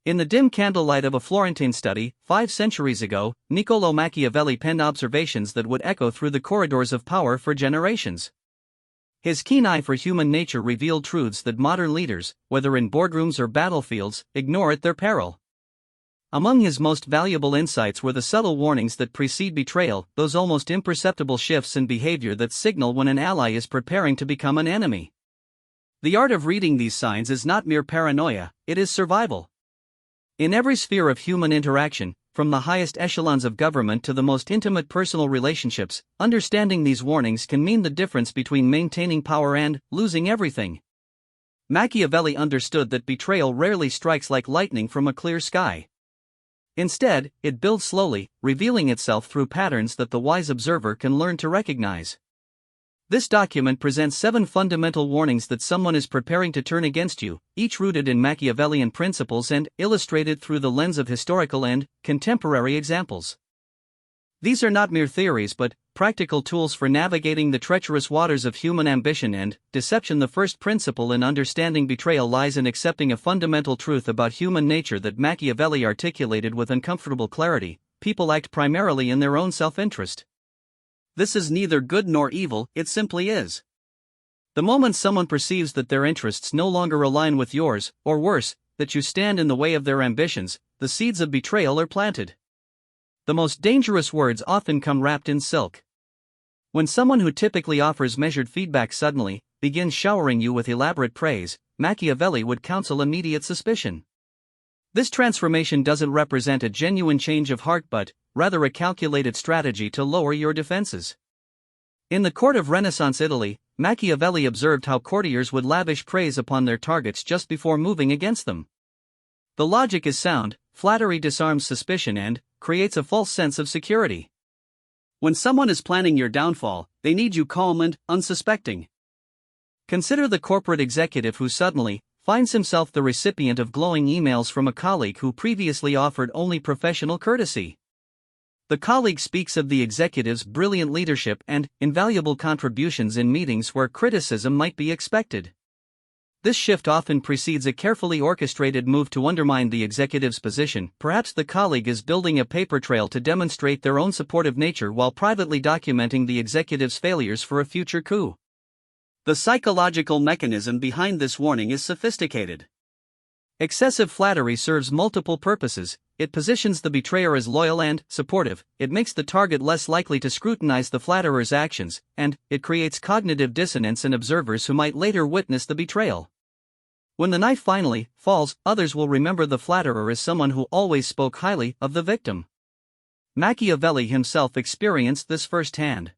In the dim candlelight of a Florentine study, 5 centuries ago, Niccolò Machiavelli penned observations that would echo through the corridors of power for generations. His keen eye for human nature revealed truths that modern leaders, whether in boardrooms or battlefields, ignore at their peril. Among his most valuable insights were the subtle warnings that precede betrayal, those almost imperceptible shifts in behavior that signal when an ally is preparing to become an enemy. The art of reading these signs is not mere paranoia, it is survival. In every sphere of human interaction, from the highest echelons of government to the most intimate personal relationships, understanding these warnings can mean the difference between maintaining power and losing everything. Machiavelli understood that betrayal rarely strikes like lightning from a clear sky. Instead, it builds slowly, revealing itself through patterns that the wise observer can learn to recognize. This document presents 7 fundamental warnings that someone is preparing to turn against you, each rooted in Machiavellian principles and illustrated through the lens of historical and contemporary examples. These are not mere theories but practical tools for navigating the treacherous waters of human ambition and deception. The first principle in understanding betrayal lies in accepting a fundamental truth about human nature that Machiavelli articulated with uncomfortable clarity: people act primarily in their own self-interest. This is neither good nor evil, it simply is. The moment someone perceives that their interests no longer align with yours, or worse, that you stand in the way of their ambitions, the seeds of betrayal are planted. The most dangerous words often come wrapped in silk. When someone who typically offers measured feedback suddenly begins showering you with elaborate praise, Machiavelli would counsel immediate suspicion. This transformation doesn't represent a genuine change of heart but rather a calculated strategy to lower your defenses. In the court of Renaissance Italy, Machiavelli observed how courtiers would lavish praise upon their targets just before moving against them. The logic is sound: flattery disarms suspicion and creates a false sense of security. When someone is planning your downfall, they need you calm and unsuspecting. Consider the corporate executive who suddenly finds himself the recipient of glowing emails from a colleague who previously offered only professional courtesy. The colleague speaks of the executive's brilliant leadership and invaluable contributions in meetings where criticism might be expected. This shift often precedes a carefully orchestrated move to undermine the executive's position. Perhaps the colleague is building a paper trail to demonstrate their own supportive nature while privately documenting the executive's failures for a future coup. The psychological mechanism behind this warning is sophisticated. Excessive flattery serves multiple purposes. It positions the betrayer as loyal and supportive, it makes the target less likely to scrutinize the flatterer's actions, and it creates cognitive dissonance in observers who might later witness the betrayal. When the knife finally falls, others will remember the flatterer as someone who always spoke highly of the victim. Machiavelli himself experienced this firsthand.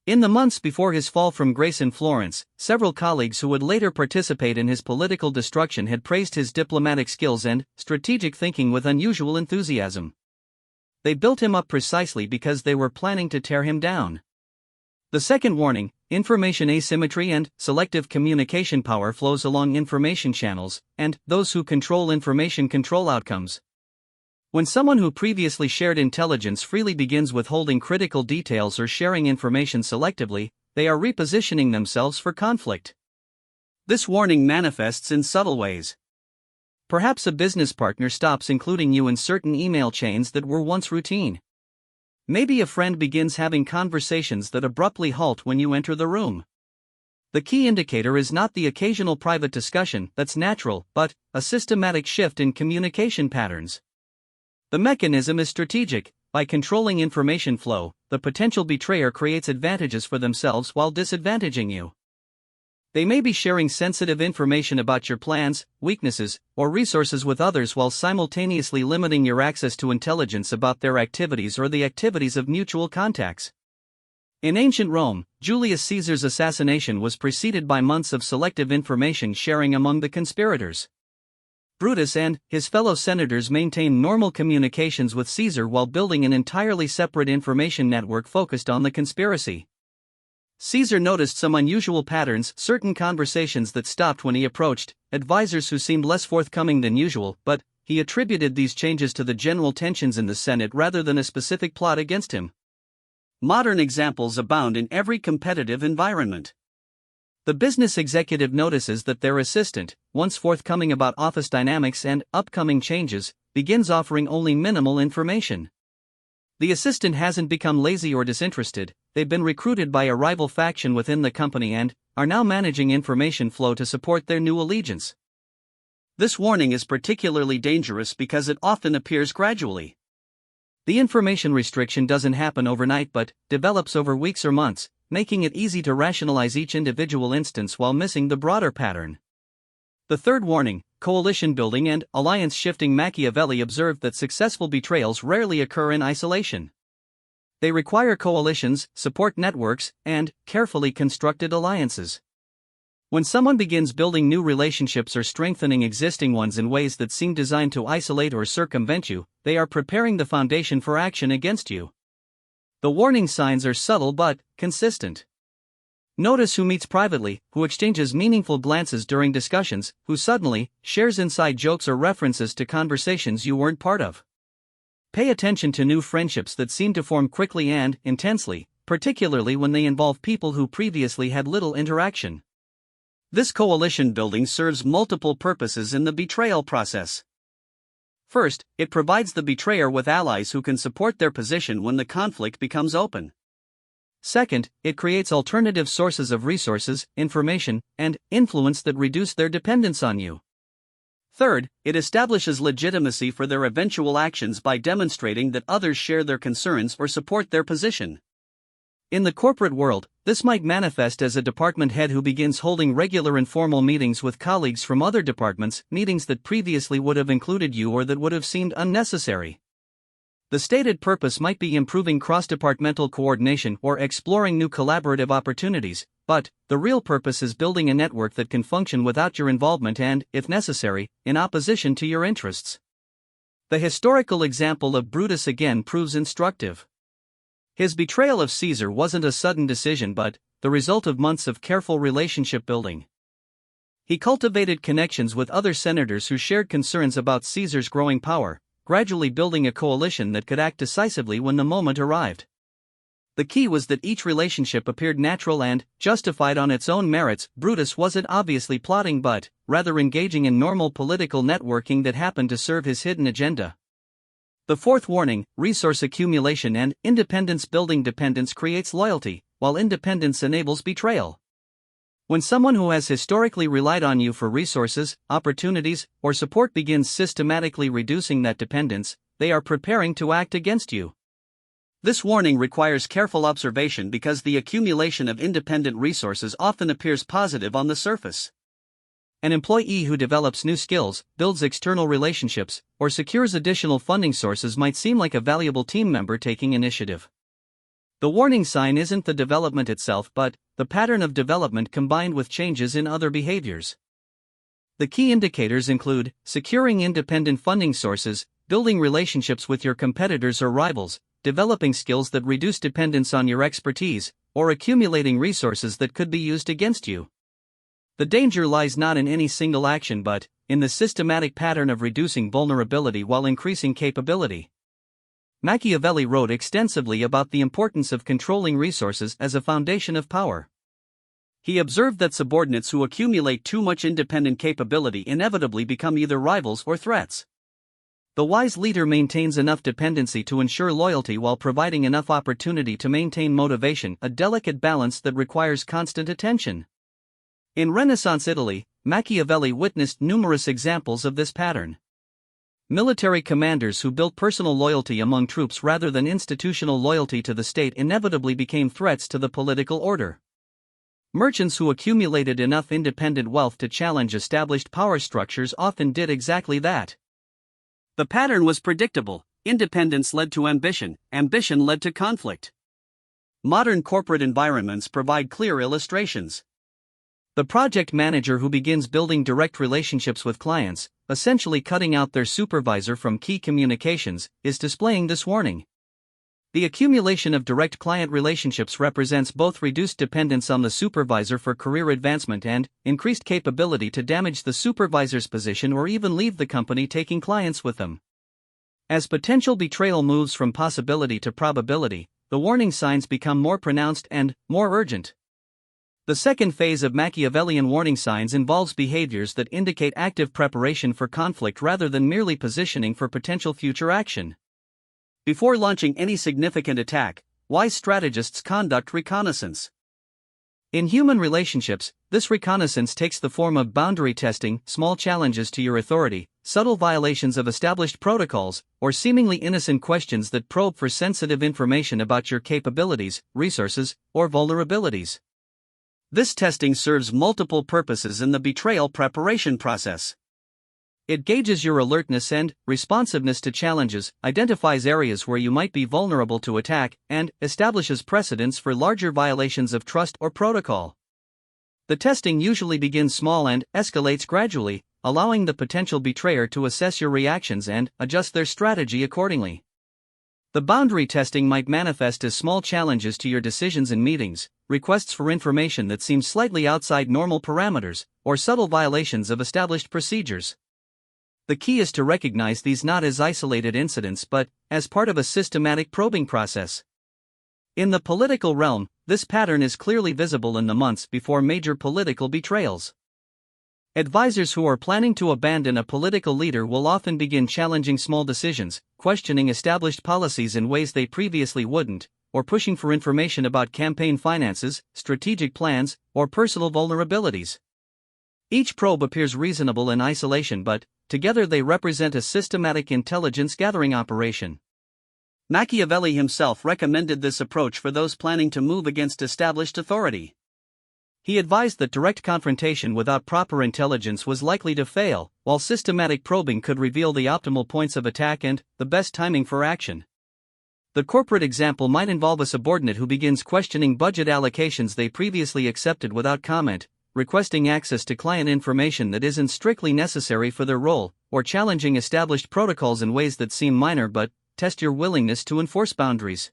In the months before his fall from grace in Florence, several colleagues who would later participate in his political destruction had praised his diplomatic skills and strategic thinking with unusual enthusiasm. They built him up precisely because they were planning to tear him down. The second warning: information asymmetry and selective communication. Power flows along information channels, and those who control information control outcomes. When someone who previously shared intelligence freely begins withholding critical details or sharing information selectively, they are repositioning themselves for conflict. This warning manifests in subtle ways. Perhaps a business partner stops including you in certain email chains that were once routine. Maybe a friend begins having conversations that abruptly halt when you enter the room. The key indicator is not the occasional private discussion that's natural, but a systematic shift in communication patterns. The mechanism is strategic. By controlling information flow, the potential betrayer creates advantages for themselves while disadvantaging you. They may be sharing sensitive information about your plans, weaknesses, or resources with others while simultaneously limiting your access to intelligence about their activities or the activities of mutual contacts. In ancient Rome, Julius Caesar's assassination was preceded by months of selective information sharing among the conspirators. Brutus and his fellow senators maintained normal communications with Caesar while building an entirely separate information network focused on the conspiracy. Caesar noticed some unusual patterns: certain conversations that stopped when he approached advisors who seemed less forthcoming than usual, but he attributed these changes to the general tensions in the Senate rather than a specific plot against him. Modern examples abound in every competitive environment. The business executive notices that their assistant, once forthcoming about office dynamics and upcoming changes, begins offering only minimal information. The assistant hasn't become lazy or disinterested, they've been recruited by a rival faction within the company and are now managing information flow to support their new allegiance. This warning is particularly dangerous because it often appears gradually. The information restriction doesn't happen overnight but develops over weeks or months, making it easy to rationalize each individual instance while missing the broader pattern. The third warning, coalition building and alliance shifting. Machiavelli observed that successful betrayals rarely occur in isolation. They require coalitions, support networks, and carefully constructed alliances. When someone begins building new relationships or strengthening existing ones in ways that seem designed to isolate or circumvent you, they are preparing the foundation for action against you. The warning signs are subtle but consistent. Notice who meets privately, who exchanges meaningful glances during discussions, who suddenly shares inside jokes or references to conversations you weren't part of. Pay attention to new friendships that seem to form quickly and intensely, particularly when they involve people who previously had little interaction. This coalition building serves multiple purposes in the betrayal process. First, it provides the betrayer with allies who can support their position when the conflict becomes open. Second, it creates alternative sources of resources, information, and influence that reduce their dependence on you. Third, it establishes legitimacy for their eventual actions by demonstrating that others share their concerns or support their position. In the corporate world, this might manifest as a department head who begins holding regular informal meetings with colleagues from other departments, meetings that previously would have included you or that would have seemed unnecessary. The stated purpose might be improving cross-departmental coordination or exploring new collaborative opportunities, but the real purpose is building a network that can function without your involvement and, if necessary, in opposition to your interests. The historical example of Brutus again proves instructive. His betrayal of Caesar wasn't a sudden decision but the result of months of careful relationship building. He cultivated connections with other senators who shared concerns about Caesar's growing power, gradually building a coalition that could act decisively when the moment arrived. The key was that each relationship appeared natural and justified on its own merits. Brutus wasn't obviously plotting but rather engaging in normal political networking that happened to serve his hidden agenda. The fourth warning, resource accumulation and independence building. Dependence creates loyalty, while independence enables betrayal. When someone who has historically relied on you for resources, opportunities, or support begins systematically reducing that dependence, they are preparing to act against you. This warning requires careful observation because the accumulation of independent resources often appears positive on the surface. An employee who develops new skills, builds external relationships, or secures additional funding sources might seem like a valuable team member taking initiative. The warning sign isn't the development itself but the pattern of development combined with changes in other behaviors. The key indicators include securing independent funding sources, building relationships with your competitors or rivals, developing skills that reduce dependence on your expertise, or accumulating resources that could be used against you. The danger lies not in any single action but in the systematic pattern of reducing vulnerability while increasing capability. Machiavelli wrote extensively about the importance of controlling resources as a foundation of power. He observed that subordinates who accumulate too much independent capability inevitably become either rivals or threats. The wise leader maintains enough dependency to ensure loyalty while providing enough opportunity to maintain motivation, a delicate balance that requires constant attention. In Renaissance Italy, Machiavelli witnessed numerous examples of this pattern. Military commanders who built personal loyalty among troops rather than institutional loyalty to the state inevitably became threats to the political order. Merchants who accumulated enough independent wealth to challenge established power structures often did exactly that. The pattern was predictable: independence led to ambition, ambition led to conflict. Modern corporate environments provide clear illustrations. The project manager who begins building direct relationships with clients, essentially cutting out their supervisor from key communications, is displaying this warning. The accumulation of direct client relationships represents both reduced dependence on the supervisor for career advancement and increased capability to damage the supervisor's position or even leave the company taking clients with them. As potential betrayal moves from possibility to probability, the warning signs become more pronounced and more urgent. The second phase of Machiavellian warning signs involves behaviors that indicate active preparation for conflict rather than merely positioning for potential future action. Before launching any significant attack, wise strategists conduct reconnaissance. In human relationships, this reconnaissance takes the form of boundary testing, small challenges to your authority, subtle violations of established protocols, or seemingly innocent questions that probe for sensitive information about your capabilities, resources, or vulnerabilities. This testing serves multiple purposes in the betrayal preparation process. It gauges your alertness and responsiveness to challenges, identifies areas where you might be vulnerable to attack, and establishes precedents for larger violations of trust or protocol. The testing usually begins small and escalates gradually, allowing the potential betrayer to assess your reactions and adjust their strategy accordingly. The boundary testing might manifest as small challenges to your decisions in meetings, requests for information that seem slightly outside normal parameters, or subtle violations of established procedures. The key is to recognize these not as isolated incidents but as part of a systematic probing process. In the political realm, this pattern is clearly visible in the months before major political betrayals. Advisors who are planning to abandon a political leader will often begin challenging small decisions, questioning established policies in ways they previously wouldn't, or pushing for information about campaign finances, strategic plans, or personal vulnerabilities. Each probe appears reasonable in isolation, but together they represent a systematic intelligence-gathering operation. Machiavelli himself recommended this approach for those planning to move against established authority. He advised that direct confrontation without proper intelligence was likely to fail, while systematic probing could reveal the optimal points of attack and the best timing for action. The corporate example might involve a subordinate who begins questioning budget allocations they previously accepted without comment, requesting access to client information that isn't strictly necessary for their role, or challenging established protocols in ways that seem minor but test your willingness to enforce boundaries.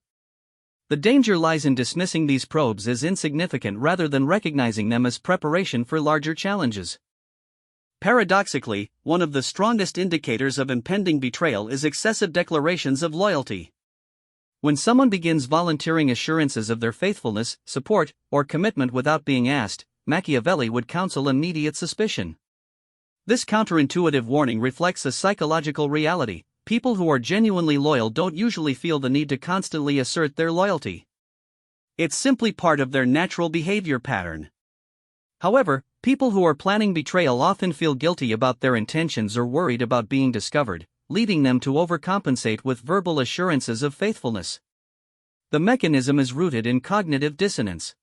The danger lies in dismissing these probes as insignificant rather than recognizing them as preparation for larger challenges. Paradoxically, one of the strongest indicators of impending betrayal is excessive declarations of loyalty. When someone begins volunteering assurances of their faithfulness, support, or commitment without being asked, Machiavelli would counsel immediate suspicion. This counterintuitive warning reflects a psychological reality. People who are genuinely loyal don't usually feel the need to constantly assert their loyalty. It's simply part of their natural behavior pattern. However, people who are planning betrayal often feel guilty about their intentions or worried about being discovered, leading them to overcompensate with verbal assurances of faithfulness. The mechanism is rooted in cognitive dissonance.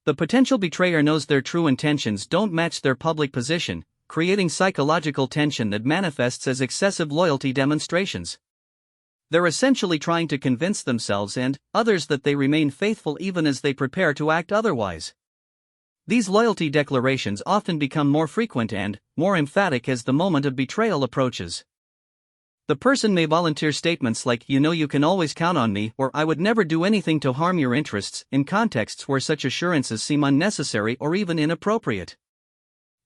The potential betrayer knows their true intentions don't match their public position, creating psychological tension that manifests as excessive loyalty demonstrations. They're essentially trying to convince themselves and others that they remain faithful even as they prepare to act otherwise. These loyalty declarations often become more frequent and more emphatic as the moment of betrayal approaches. The person may volunteer statements like, "You know you can always count on me," or "I would never do anything to harm your interests," in contexts where such assurances seem unnecessary or even inappropriate.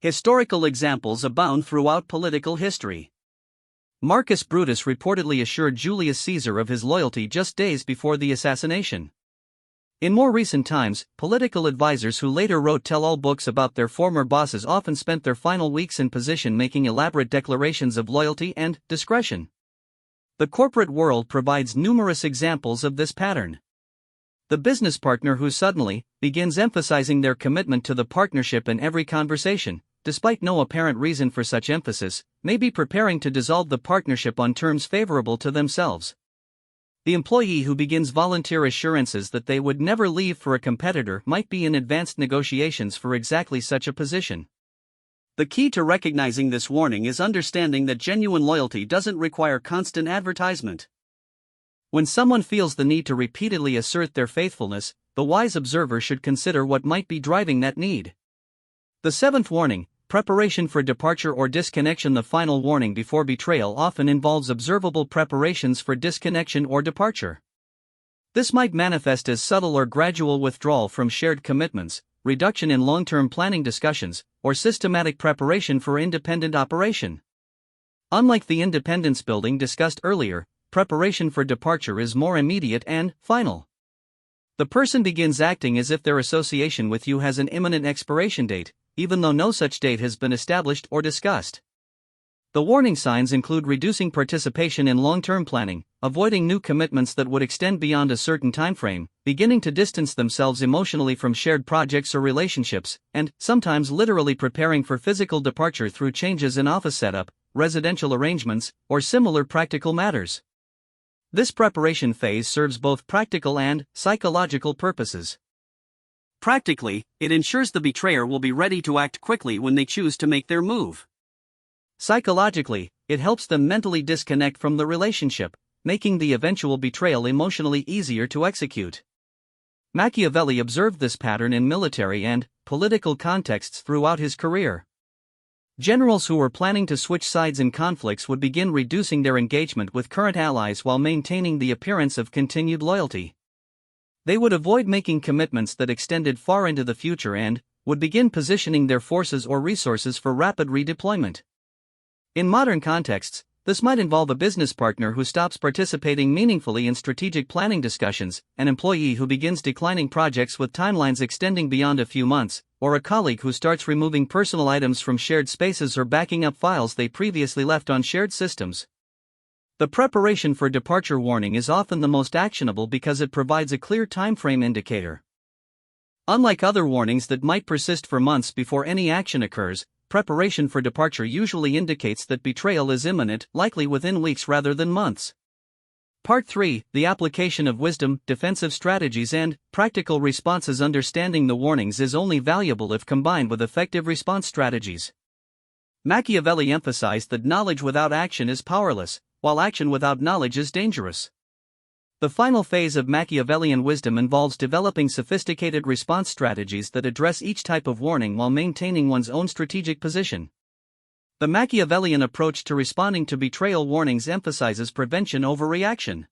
Historical examples abound throughout political history. Marcus Brutus reportedly assured Julius Caesar of his loyalty just days before the assassination. In more recent times, political advisors who later wrote tell-all books about their former bosses often spent their final weeks in position making elaborate declarations of loyalty and discretion. The corporate world provides numerous examples of this pattern. The business partner who suddenly begins emphasizing their commitment to the partnership in every conversation, despite no apparent reason for such emphasis, may be preparing to dissolve the partnership on terms favorable to themselves. The employee who begins volunteer assurances that they would never leave for a competitor might be in advanced negotiations for exactly such a position. The key to recognizing this warning is understanding that genuine loyalty doesn't require constant advertisement. When someone feels the need to repeatedly assert their faithfulness, the wise observer should consider what might be driving that need. The seventh warning, preparation for departure or disconnection. The final warning before betrayal often involves observable preparations for disconnection or departure. This might manifest as subtle or gradual withdrawal from shared commitments, reduction in long-term planning discussions, or systematic preparation for independent operation. Unlike the independence building discussed earlier, preparation for departure is more immediate and final. The person begins acting as if their association with you has an imminent expiration date, even though no such date has been established or discussed. The warning signs include reducing participation in long-term planning, avoiding new commitments that would extend beyond a certain timeframe, beginning to distance themselves emotionally from shared projects or relationships, and, sometimes literally preparing for physical departure through changes in office setup, residential arrangements, or similar practical matters. This preparation phase serves both practical and psychological purposes. Practically, it ensures the betrayer will be ready to act quickly when they choose to make their move. Psychologically, it helps them mentally disconnect from the relationship, making the eventual betrayal emotionally easier to execute. Machiavelli observed this pattern in military and political contexts throughout his career. Generals who were planning to switch sides in conflicts would begin reducing their engagement with current allies while maintaining the appearance of continued loyalty. They would avoid making commitments that extended far into the future and would begin positioning their forces or resources for rapid redeployment. In modern contexts, this might involve a business partner who stops participating meaningfully in strategic planning discussions, an employee who begins declining projects with timelines extending beyond a few months, or a colleague who starts removing personal items from shared spaces or backing up files they previously left on shared systems. The preparation for departure warning is often the most actionable because it provides a clear timeframe indicator. Unlike other warnings that might persist for months before any action occurs, preparation for departure usually indicates that betrayal is imminent, likely within weeks rather than months. Part 3: The application of wisdom, defensive strategies, and practical responses. Understanding the warnings is only valuable if combined with effective response strategies. Machiavelli emphasized that knowledge without action is powerless, while action without knowledge is dangerous. The final phase of Machiavellian wisdom involves developing sophisticated response strategies that address each type of warning while maintaining one's own strategic position. The Machiavellian approach to responding to betrayal warnings emphasizes prevention over reaction.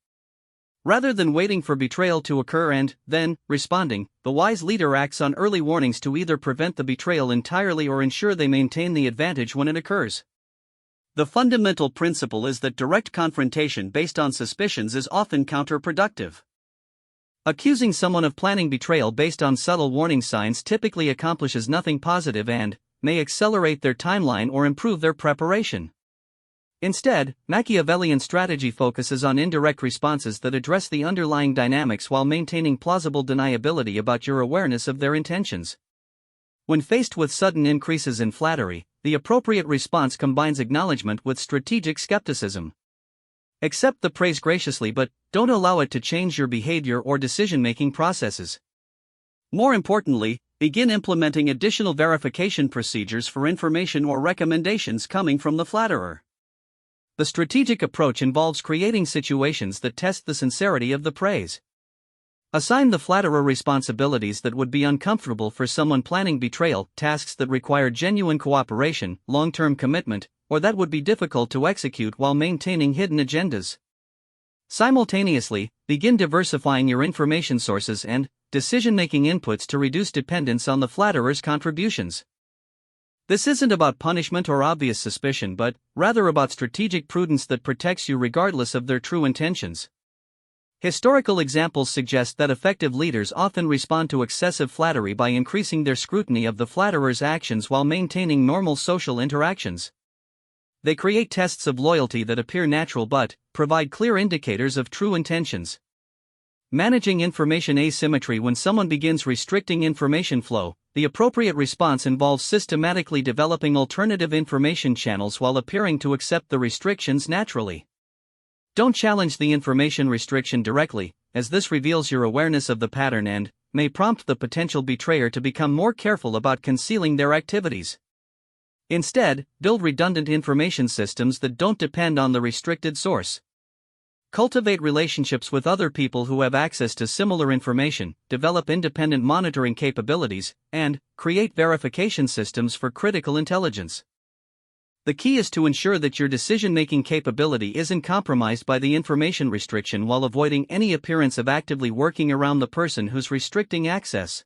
Rather than waiting for betrayal to occur and, then, responding, the wise leader acts on early warnings to either prevent the betrayal entirely or ensure they maintain the advantage when it occurs. The fundamental principle is that direct confrontation based on suspicions is often counterproductive. Accusing someone of planning betrayal based on subtle warning signs typically accomplishes nothing positive and may accelerate their timeline or improve their preparation. Instead, Machiavellian strategy focuses on indirect responses that address the underlying dynamics while maintaining plausible deniability about your awareness of their intentions. When faced with sudden increases in flattery, the appropriate response combines acknowledgement with strategic skepticism. Accept the praise graciously, but don't allow it to change your behavior or decision-making processes. More importantly, begin implementing additional verification procedures for information or recommendations coming from the flatterer. The strategic approach involves creating situations that test the sincerity of the praise. Assign the flatterer responsibilities that would be uncomfortable for someone planning betrayal, tasks that require genuine cooperation, long-term commitment, or that would be difficult to execute while maintaining hidden agendas. Simultaneously, begin diversifying your information sources and decision-making inputs to reduce dependence on the flatterer's contributions. This isn't about punishment or obvious suspicion, but rather about strategic prudence that protects you regardless of their true intentions. Historical examples suggest that effective leaders often respond to excessive flattery by increasing their scrutiny of the flatterer's actions while maintaining normal social interactions. They create tests of loyalty that appear natural but provide clear indicators of true intentions. Managing information asymmetry. When someone begins restricting information flow, the appropriate response involves systematically developing alternative information channels while appearing to accept the restrictions naturally. Don't challenge the information restriction directly, as this reveals your awareness of the pattern and may prompt the potential betrayer to become more careful about concealing their activities. Instead, build redundant information systems that don't depend on the restricted source. Cultivate relationships with other people who have access to similar information, develop independent monitoring capabilities, and create verification systems for critical intelligence. The key is to ensure that your decision-making capability isn't compromised by the information restriction while avoiding any appearance of actively working around the person who's restricting access.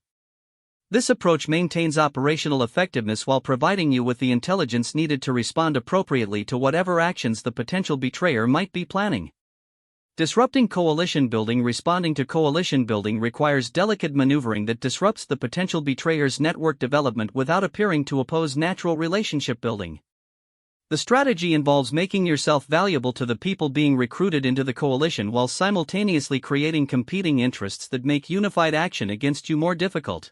This approach maintains operational effectiveness while providing you with the intelligence needed to respond appropriately to whatever actions the potential betrayer might be planning. Disrupting coalition building. Responding to coalition building requires delicate maneuvering that disrupts the potential betrayer's network development without appearing to oppose natural relationship building. The strategy involves making yourself valuable to the people being recruited into the coalition while simultaneously creating competing interests that make unified action against you more difficult.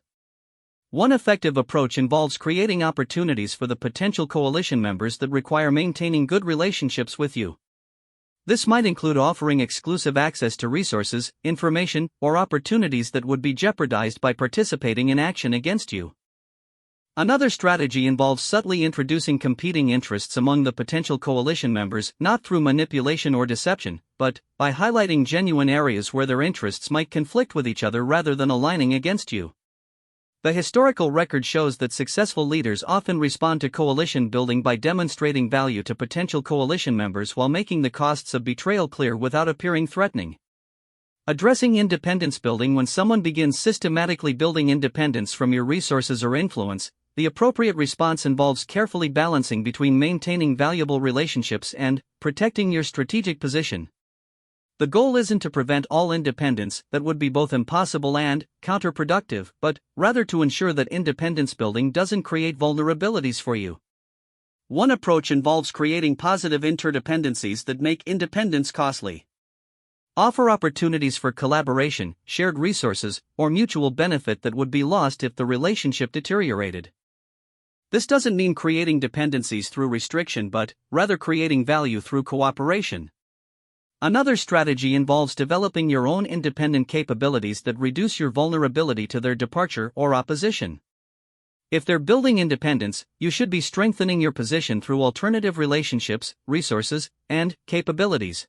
One effective approach involves creating opportunities for the potential coalition members that require maintaining good relationships with you. This might include offering exclusive access to resources, information, or opportunities that would be jeopardized by participating in action against you. Another strategy involves subtly introducing competing interests among the potential coalition members, not through manipulation or deception, but by highlighting genuine areas where their interests might conflict with each other rather than aligning against you. The historical record shows that successful leaders often respond to coalition building by demonstrating value to potential coalition members while making the costs of betrayal clear without appearing threatening. Addressing independence building. When someone begins systematically building independence from your resources or influence, the appropriate response involves carefully balancing between maintaining valuable relationships and protecting your strategic position. The goal isn't to prevent all independence, that would be both impossible and counterproductive, but rather to ensure that independence building doesn't create vulnerabilities for you. One approach involves creating positive interdependencies that make independence costly. Offer opportunities for collaboration, shared resources, or mutual benefit that would be lost if the relationship deteriorated. This doesn't mean creating dependencies through restriction but rather creating value through cooperation. Another strategy involves developing your own independent capabilities that reduce your vulnerability to their departure or opposition. If they're building independence, you should be strengthening your position through alternative relationships, resources, and capabilities.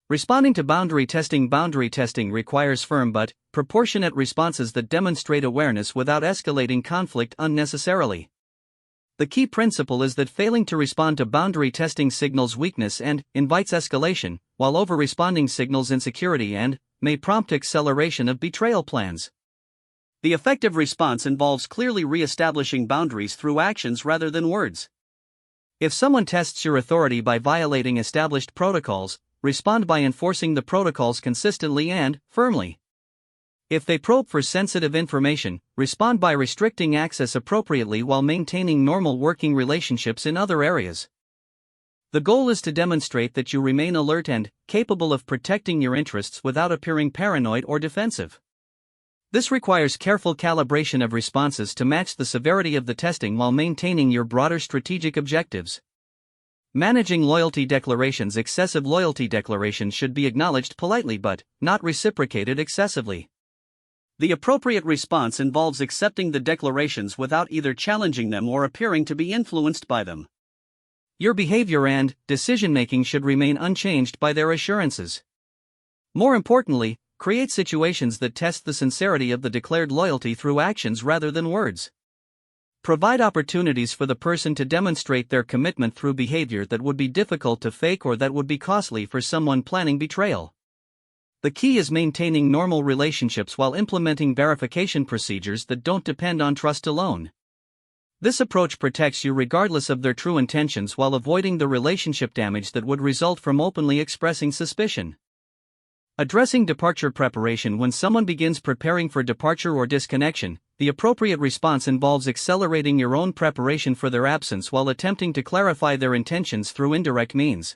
Responding to boundary testing. Boundary testing requires firm but proportionate responses that demonstrate awareness without escalating conflict unnecessarily. The key principle is that failing to respond to boundary testing signals weakness and invites escalation, while over-responding signals insecurity and may prompt acceleration of betrayal plans. The effective response involves clearly re-establishing boundaries through actions rather than words. If someone tests your authority by violating established protocols, respond by enforcing the protocols consistently and firmly. If they probe for sensitive information, respond by restricting access appropriately while maintaining normal working relationships in other areas. The goal is to demonstrate that you remain alert and capable of protecting your interests without appearing paranoid or defensive. This requires careful calibration of responses to match the severity of the testing while maintaining your broader strategic objectives. Managing loyalty declarations. Excessive loyalty declarations should be acknowledged politely but not reciprocated excessively. The appropriate response involves accepting the declarations without either challenging them or appearing to be influenced by them. Your behavior and decision-making should remain unchanged by their assurances. More importantly, create situations that test the sincerity of the declared loyalty through actions rather than words. Provide opportunities for the person to demonstrate their commitment through behavior that would be difficult to fake or that would be costly for someone planning betrayal. The key is maintaining normal relationships while implementing verification procedures that don't depend on trust alone. This approach protects you regardless of their true intentions while avoiding the relationship damage that would result from openly expressing suspicion. Addressing departure preparation. When someone begins preparing for departure or disconnection, the appropriate response involves accelerating your own preparation for their absence while attempting to clarify their intentions through indirect means.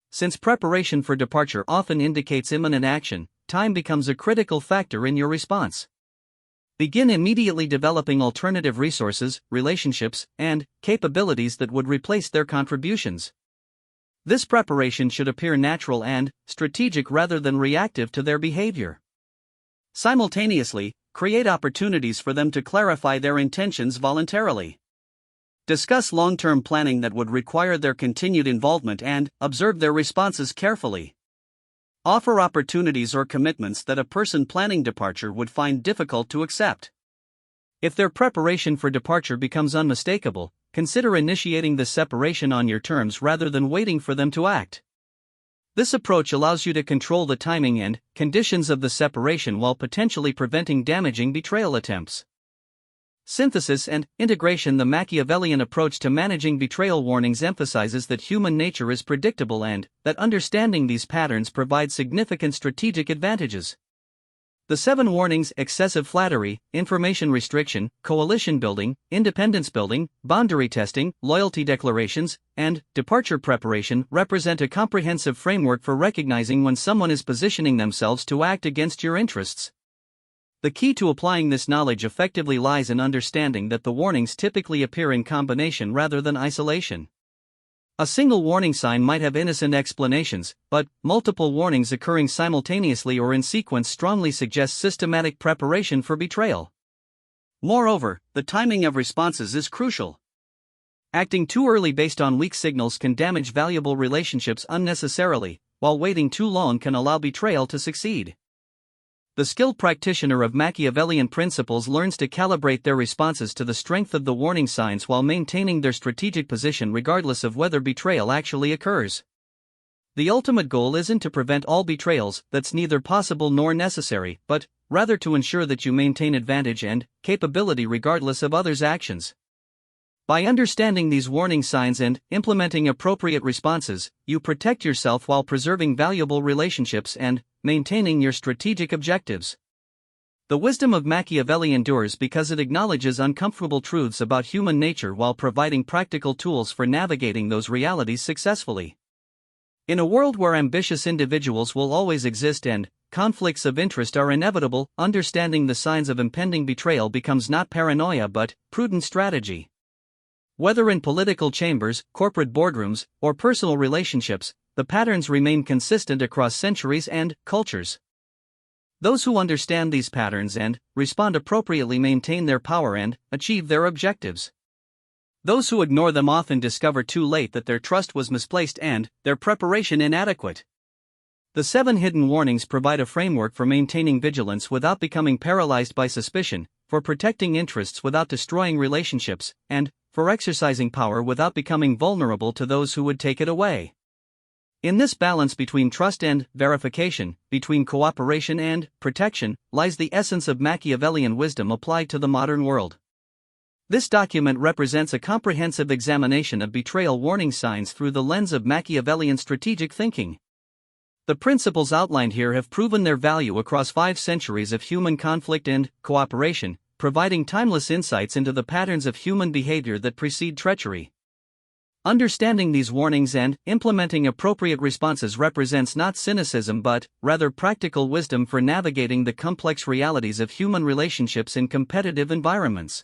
Since preparation for departure often indicates imminent action, time becomes a critical factor in your response. Begin immediately developing alternative resources, relationships, and capabilities that would replace their contributions. This preparation should appear natural and strategic rather than reactive to their behavior. Simultaneously, create opportunities for them to clarify their intentions voluntarily. Discuss long-term planning that would require their continued involvement and observe their responses carefully. Offer opportunities or commitments that a person planning departure would find difficult to accept. If their preparation for departure becomes unmistakable, consider initiating the separation on your terms rather than waiting for them to act. This approach allows you to control the timing and conditions of the separation while potentially preventing damaging betrayal attempts. synthesis, and integration. The Machiavellian approach to managing betrayal warnings emphasizes that human nature is predictable and that understanding these patterns provides significant strategic advantages. The 7 warnings: excessive flattery, information restriction, coalition building, independence building, boundary testing, loyalty declarations, and departure preparation represent a comprehensive framework for recognizing when someone is positioning themselves to act against your interests. The key to applying this knowledge effectively lies in understanding that the warnings typically appear in combination rather than isolation. A single warning sign might have innocent explanations, but multiple warnings occurring simultaneously or in sequence strongly suggest systematic preparation for betrayal. Moreover, the timing of responses is crucial. Acting too early based on weak signals can damage valuable relationships unnecessarily, while waiting too long can allow betrayal to succeed. The skilled practitioner of Machiavellian principles learns to calibrate their responses to the strength of the warning signs while maintaining their strategic position regardless of whether betrayal actually occurs. The ultimate goal isn't to prevent all betrayals, that's neither possible nor necessary, but rather to ensure that you maintain advantage and capability regardless of others' actions. By understanding these warning signs and implementing appropriate responses, you protect yourself while preserving valuable relationships and maintaining your strategic objectives. The wisdom of Machiavelli endures because it acknowledges uncomfortable truths about human nature while providing practical tools for navigating those realities successfully. In a world where ambitious individuals will always exist and conflicts of interest are inevitable, understanding the signs of impending betrayal becomes not paranoia but prudent strategy. Whether in political chambers, corporate boardrooms, or personal relationships, the patterns remain consistent across centuries and cultures. Those who understand these patterns and respond appropriately maintain their power and achieve their objectives. Those who ignore them often discover too late that their trust was misplaced and their preparation inadequate. The 7 hidden warnings provide a framework for maintaining vigilance without becoming paralyzed by suspicion, for protecting interests without destroying relationships, and for exercising power without becoming vulnerable to those who would take it away. In this balance between trust and verification, between cooperation and protection, lies the essence of Machiavellian wisdom applied to the modern world. This document represents a comprehensive examination of betrayal warning signs through the lens of Machiavellian strategic thinking. The principles outlined here have proven their value across 5 centuries of human conflict and cooperation, providing timeless insights into the patterns of human behavior that precede treachery. Understanding these warnings and implementing appropriate responses represents not cynicism but rather practical wisdom for navigating the complex realities of human relationships in competitive environments.